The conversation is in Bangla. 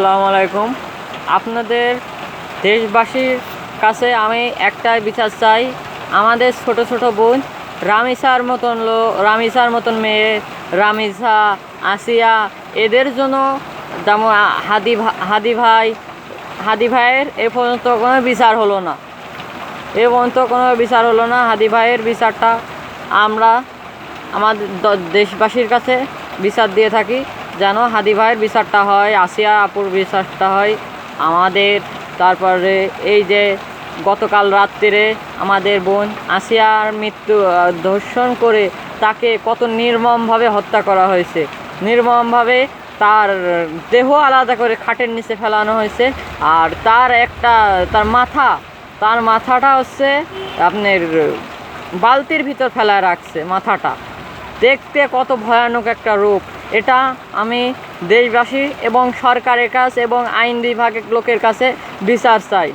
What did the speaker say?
আসসালামু আলাইকুম। আপনাদের দেশবাসীর কাছে আমি একটাই বিচার চাই, আমাদের ছোট ছোট বোন রামিসার মতন মেয়ে, রামিসা, আসিয়া, এদের জন্য যেমন হাদি ভাইয়ের এ পর্যন্ত কোনো বিচার হলো না। হাদি ভাইয়ের বিচারটা আমরা আমাদের দেশবাসীর কাছে বিচার দিয়ে থাকি, যেন হাদি ভাইয়ের বিচারটা হয়, আসিয়া আপুর বিচারটা হয় আমাদের। তারপরে এই যে গতকাল রাত্রিরে আমাদের বোন আসিয়ার ধর্ষণ করে তাকে কত নির্মমভাবে হত্যা করা হয়েছে। নির্মমভাবে তার দেহ আলাদা করে খাটের নিচে ফেলানো হয়েছে। আর তার মাথাটা হচ্ছে আপনার বালতির ভিতর ফেলায় রাখছে। মাথাটা দেখতে কত ভয়ানক একটা রূপ। এটা আমি দেশবাসী এবং সরকারের কাছে এবং আইন বিভাগের লোকের কাছে বিচার চাই।